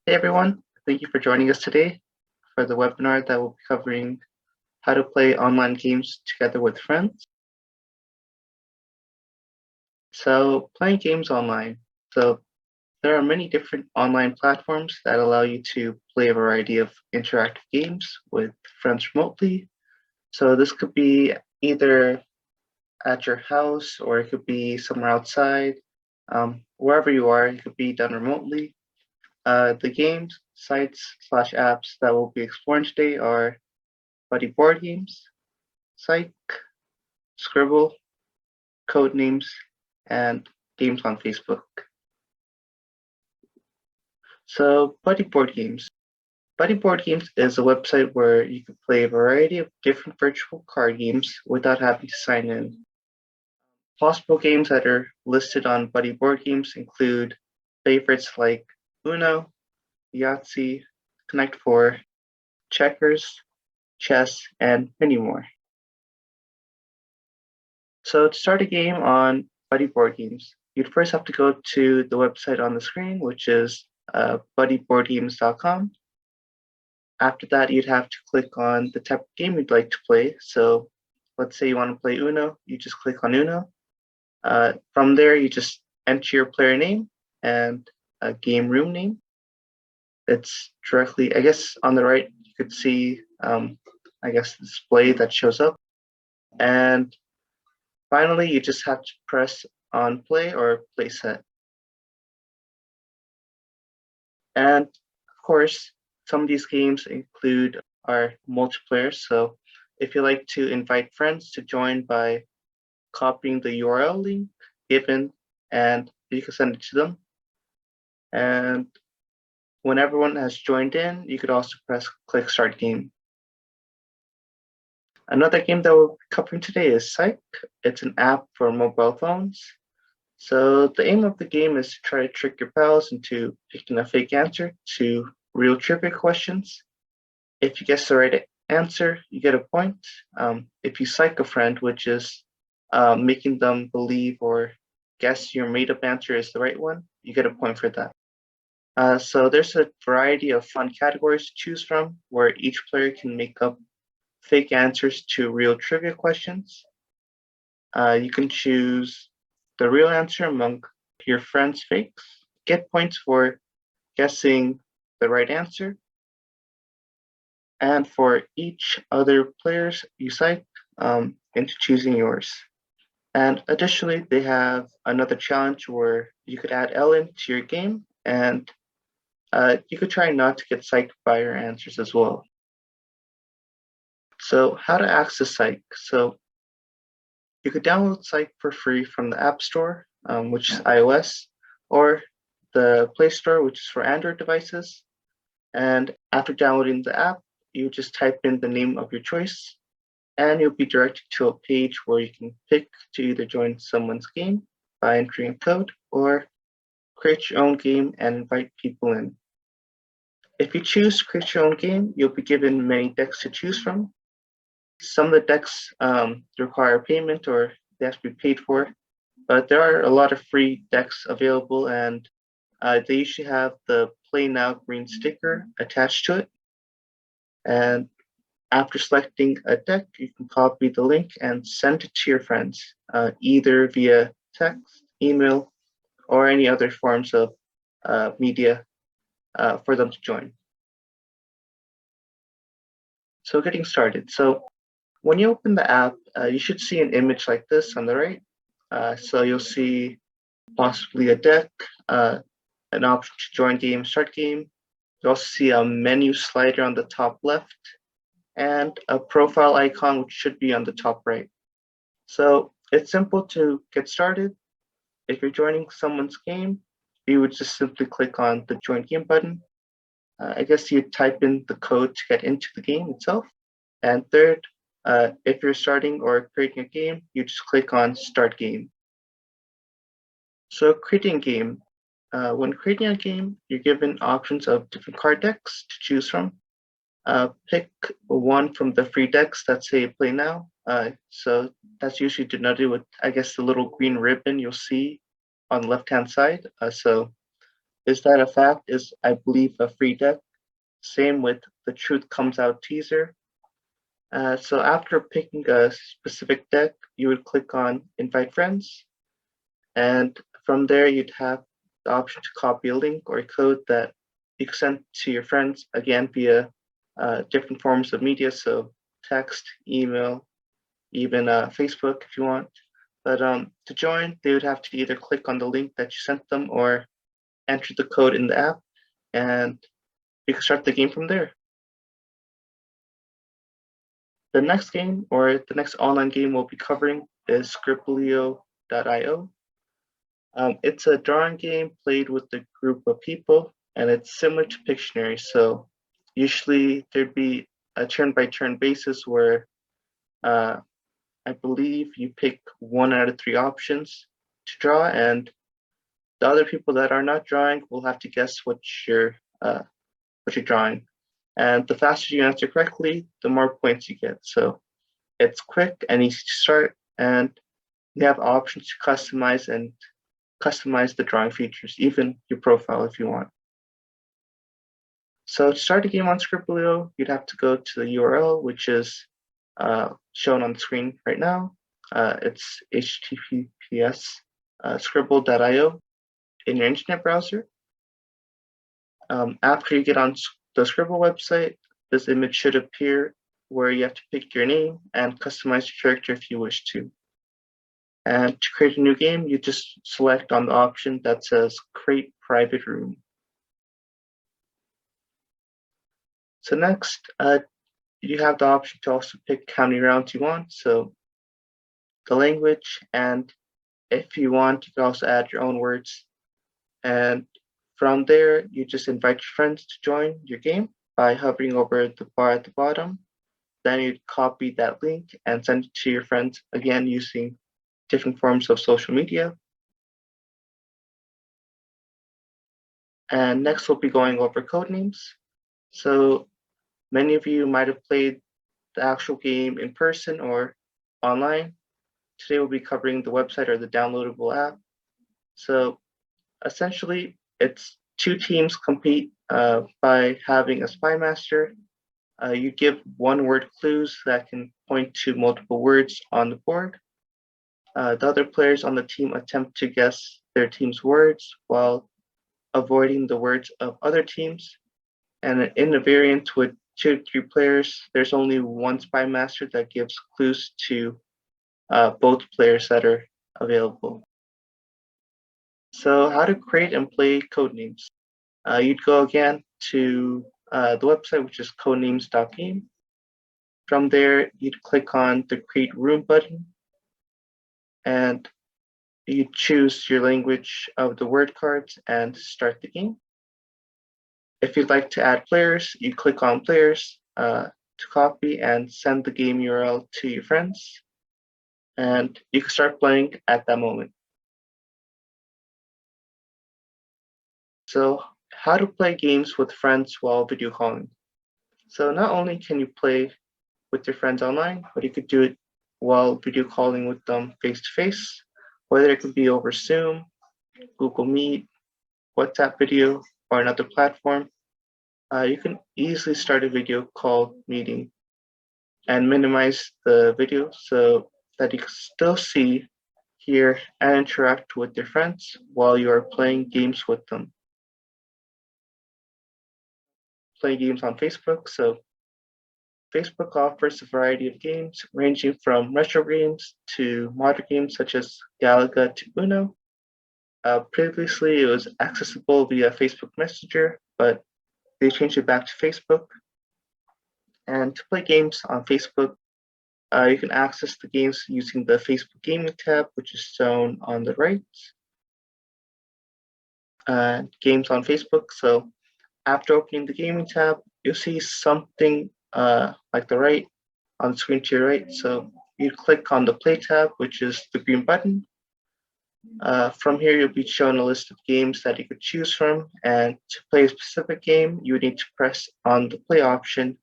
Hey everyone, thank you for joining us today for the webinar that will be covering how to play online games together with friends. So playing games online. So there are many different online platforms that allow you to play a variety of interactive games with friends remotely. So this could be either at your house or it could be somewhere outside. Wherever you are, it could be done remotely. The games, sites, / apps that we'll be exploring today are Buddy Board Games, Psych, Scribble, Codenames, and games on Facebook. So Buddy Board Games. Buddy Board Games is a website where you can play a variety of different virtual card games without having to sign in. Possible games that are listed on Buddy Board Games include favorites like Uno, Yahtzee, Connect 4, checkers, chess, and many more. So to start a game on Buddy Board Games, you'd first have to go to the website on the screen, which is buddyboardgames.com. After that, you'd have to click on the type of game you'd like to play. So let's say you want to play Uno, you just click on Uno. From there, you just enter your player name and a game room name. It's directly, I guess on the right, you could see, I guess, the display that shows up. And finally, you just have to press on play or play set. And of course, some of these games include our multiplayer. So if you like to invite friends to join by copying the URL link given, and you can send it to them. And when everyone has joined in, you could also click start game. Another game that we're covering today is Psych. It's an app for mobile phones. So the aim of the game is to try to trick your pals into picking a fake answer to real trivia questions. If you guess the right answer, you get a point. If you psych a friend, which is making them believe or guess your made-up answer is the right one, you get a point for that. So there's a variety of fun categories to choose from where each player can make up fake answers to real trivia questions. You can choose the real answer among your friends' fakes, get points for guessing the right answer, and for each other players you psych into choosing yours. And additionally, they have another challenge where you could add Ellen to your game, and you could try not to get psyched by your answers as well. So how to access Psych? So you could download Psych for free from the App Store, which is iOS, or the Play Store, which is for Android devices. And after downloading the app, you just type in the name of your choice, and you'll be directed to a page where you can pick to either join someone's game by entering a code or create your own game and invite people in. If you choose create your own game, you'll be given many decks to choose from. Some of the decks require payment or they have to be paid for, but there are a lot of free decks available, and they usually have the Play Now green sticker attached to it. And after selecting a deck, you can copy the link and send it to your friends, either via text, email, or any other forms of media for them to join. So getting started. So when you open the app, you should see an image like this on the right. So you'll see possibly a deck, an option to join game, start game. You also see a menu slider on the top left and a profile icon, which should be on the top right. So it's simple to get started. If you're joining someone's game, you would just simply click on the join game button. I guess you type in the code to get into the game itself. And third, if you're starting or creating a game, you just click on start game. So creating a game. When creating a game, you're given options of different card decks to choose from. Pick one from the free decks that say play now, So that's usually denoted with, I guess, the little green ribbon you'll see on the left-hand side. So is that a fact? Is, I believe, a free deck. Same with the Truth Comes Out teaser. So after picking a specific deck, you would click on Invite Friends, and from there you'd have the option to copy a link or a code that you can send to your friends, again via different forms of media, so text, email, even Facebook if you want. But to join, they would have to either click on the link that you sent them or enter the code in the app, and you can start the game from there. The next game, or the next online game we'll be covering, is Scribblio.io. It's a drawing game played with a group of people, and it's similar to Pictionary. So usually there'd be a turn-by-turn basis where I believe you pick one out of three options to draw, and the other people that are not drawing will have to guess what you're drawing. And the faster you answer correctly, the more points you get. So it's quick and easy to start, and you have options to customize the drawing features, even your profile if you want. So to start a game on Scribblio, you'd have to go to the URL, which is shown on the screen right now. It's https scribble.io in your internet browser. After you get on the Scribble website, this image should appear where you have to pick your name and customize your character if you wish to. And to create a new game, you just select on the option that says Create Private Room. So next, you have the option to also pick how many rounds you want, so the language, and if you want, you can also add your own words. And from there, you just invite your friends to join your game by hovering over the bar at the bottom. Then you'd copy that link and send it to your friends, again using different forms of social media. And next we'll be going over code names. So many of you might have played the actual game in person or online. Today we'll be covering the website or the downloadable app. So essentially, it's two teams compete by having a spy master. You give one word clues that can point to multiple words on the board. The other players on the team attempt to guess their team's words while avoiding the words of other teams. And in a variant with 2 to 3 players, there's only one spy master that gives clues to both players that are available. So how to create and play codenames. You'd go again to the website, which is codenames.game. From there, you'd click on the Create Room button, and you choose your language of the word cards and start the game. If you'd like to add players, you click on Players to copy and send the game URL to your friends, and you can start playing at that moment. So how to play games with friends while video calling. So not only can you play with your friends online, but you could do it while video calling with them face-to-face, whether it could be over Zoom, Google Meet, WhatsApp video, or another platform. You can easily start a video call meeting and minimize the video so that you can still see, hear, and interact with your friends while you are playing games with them. Play games on Facebook. So Facebook offers a variety of games ranging from retro games to modern games such as Galaga to Uno. Previously, it was accessible via Facebook Messenger, but they changed it back to Facebook. And to play games on Facebook, you can access the games using the Facebook Gaming tab, which is shown on the right. Games on Facebook. So after opening the Gaming tab, you'll see something like the right on the screen to your right. So you click on the Play tab, which is the green button. From here, you'll be shown a list of games that you could choose from. And to play a specific game, you would need to press on the Play option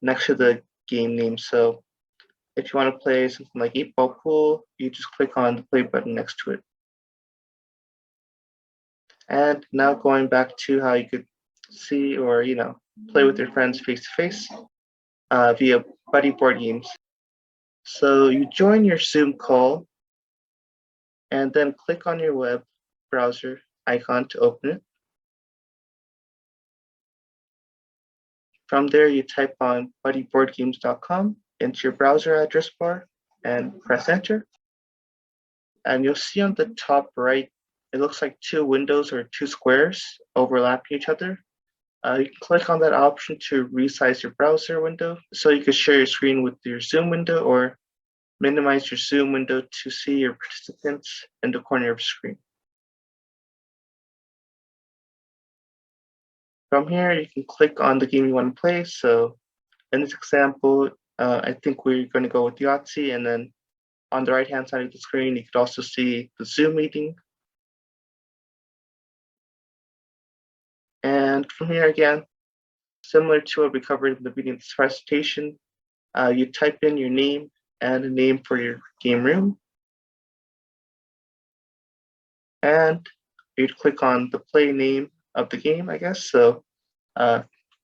next to the game name. So If you want to play something like 8-ball pool, you just click on the play button next to it. And now going back to how you could see or play with your friends face to face via buddy board games. So you join your Zoom call and then click on your web browser icon to open it. From there, you type on buddyboardgames.com into your browser address bar and press enter. And you'll see on the top right, it looks like two windows or two squares overlapping each other. You can click on that option to resize your browser window so you can share your screen with your Zoom window or minimize your Zoom window to see your participants in the corner of the screen. From here, you can click on the game you want to play. So in this example, I think we're going to go with Yahtzee, and then on the right-hand side of the screen, you could also see the Zoom meeting. And from here again, similar to what we covered in the beginning of this presentation, you type in your name and a name for your game room. And you'd click on the play name of the game, I guess. So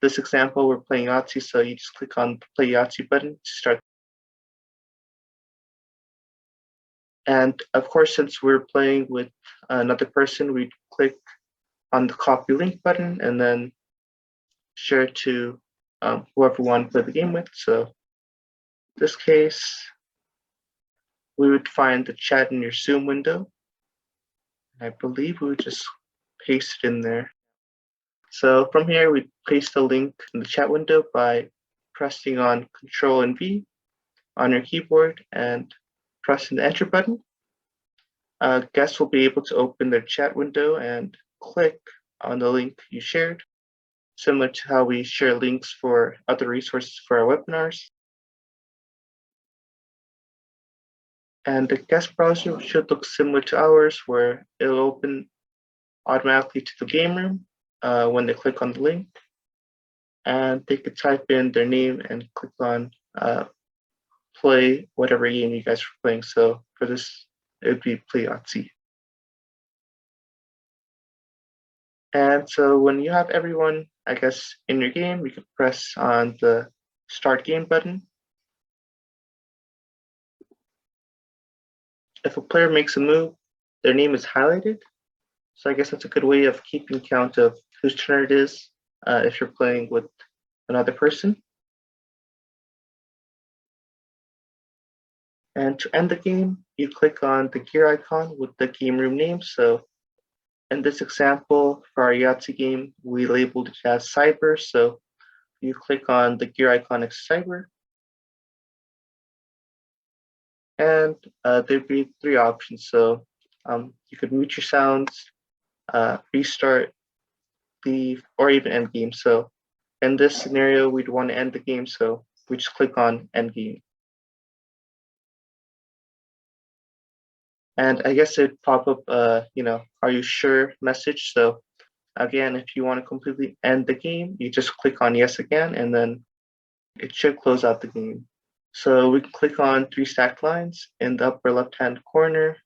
this example, we're playing Yahtzee, so you just click on the play Yahtzee button to start. And of course, since we're playing with another person, we'd click on the copy link button and then share to whoever we want to play the game with. So in this case, we would find the chat in your Zoom window. I believe we would just paste it in there. So from here, we paste the link in the chat window by pressing on Control and V on your keyboard and pressing the enter button. Guests will be able to open their chat window and click on the link you shared, similar to how we share links for other resources for our webinars. And the guest browser should look similar to ours, where it'll open automatically to the game room when they click on the link. And they could type in their name and click on play whatever game you guys are playing. So for this, it would be play Yahtzee. And so when you have everyone, I guess, in your game, you can press on the start game button. If a player makes a move, their name is highlighted. So I guess that's a good way of keeping count of whose turn it is if you're playing with another person. And to end the game, you click on the gear icon with the game room name. So in this example, for our Yahtzee game, we labeled it as Cyber. So you click on the gear icon next to Cyber. And there'd be three options. So you could mute your sounds, restart, leave, or even end game. So in this scenario, we'd want to end the game. So we just click on end game. And I guess it'd pop up, are you sure message. So again, if you want to completely end the game, you just click on yes again, and then it should close out the game. So we can click on 3 stacked lines in the upper left-hand corner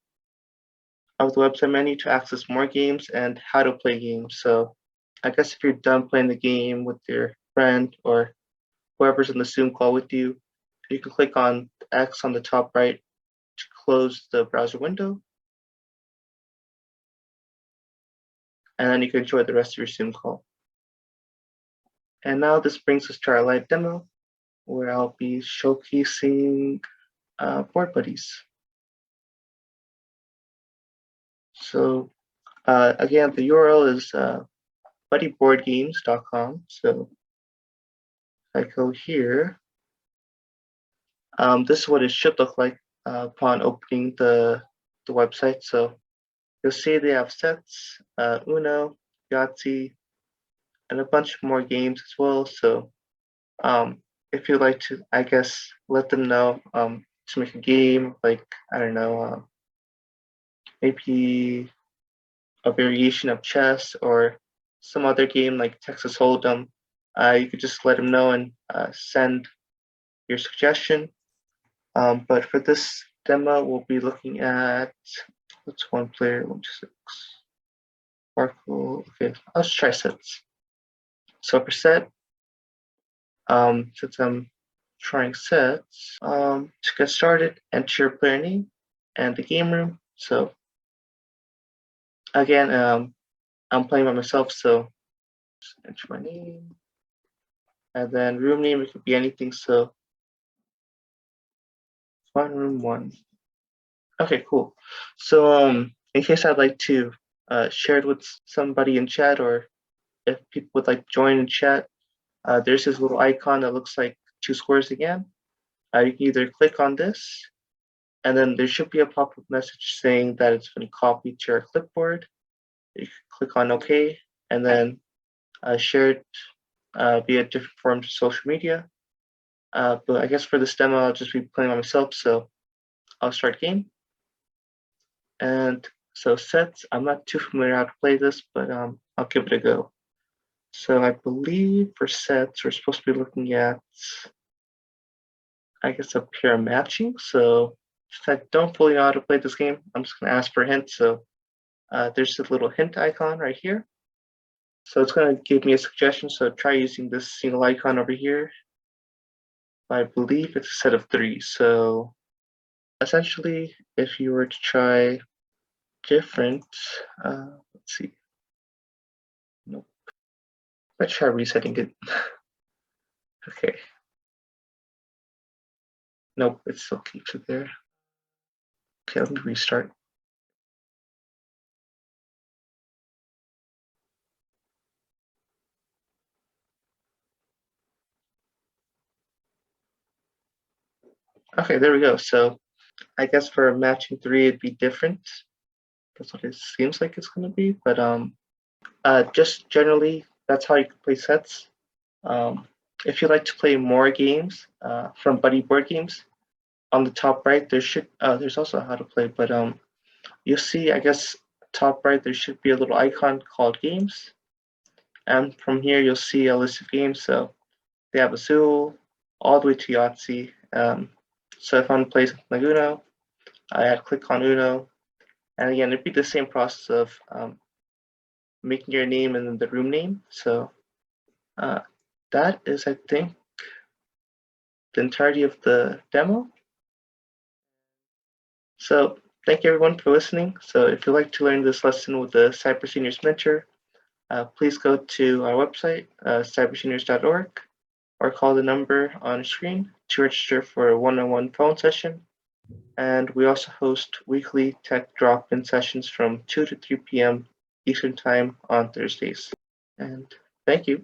of the website menu to access more games and how to play games. So I guess if you're done playing the game with your friend or whoever's in the Zoom call with you, you can click on the X on the top right to close the browser window. And then you can enjoy the rest of your Zoom call. And now this brings us to our live demo, where I'll be showcasing board buddies. So again, the URL is buddyboardgames.com. So if I go here, this is what it should look like upon opening the website. So you'll see they have sets, Uno, Yahtzee, and a bunch more games as well. So if you'd like to, I guess, let them know to make a game, like, I don't know, maybe a variation of chess or some other game like Texas Hold'em, you could just let them know and send your suggestion. But for this demo, we'll be looking at what's one player, 1 to 6. Sparkle. Okay, let's try sets. So for set, since I'm trying sets, to get started, enter your player name and the game room. So again, I'm playing by myself, so just enter my name, and then room name, it could be anything. So fun room 1. Okay, cool. So in case I'd like to share it with somebody in chat, or if people would like to join in chat, there's this little icon that looks like 2 squares again. You can either click on this, and then there should be a pop-up message saying that it's been copied to your clipboard. You can click on OK, and then share it via different forms of social media. But I guess for this demo, I'll just be playing by myself, so I'll start game. And so sets, I'm not too familiar how to play this, but I'll give it a go. So I believe for sets, we're supposed to be looking at, I guess, a pair matching. So if I don't fully know how to play this game, I'm just going to ask for a hint. So there's a little hint icon right here. So it's going to give me a suggestion. So try using this single icon over here. I believe it's a set of 3. So essentially, if you were to try different, let's see. Nope. Let's try resetting it. Okay. Nope, it still keeps it there. Okay, let me restart. Okay, there we go. So I guess for matching 3, it'd be different. That's what it seems like it's going to be. But just generally, that's how you can play sets. If you like to play more games from Buddy Board Games, on the top right there should there's also how to play, but you'll see, I guess, top right there should be a little icon called Games, and from here you'll see a list of games. So they have Azul all the way to Yahtzee. So if I'm playing something like Uno, I had to click on Uno, and again it'd be the same process of making your name and then the room name. So that is, I think, the entirety of the demo. So thank you everyone for listening. So if you'd like to learn this lesson with the Cyber Seniors Mentor, please go to our website, cyberseniors.org, or call the number on screen to register for a one-on-one phone session. And we also host weekly tech drop-in sessions from 2 to 3 p.m. Eastern Time on Thursdays. And thank you.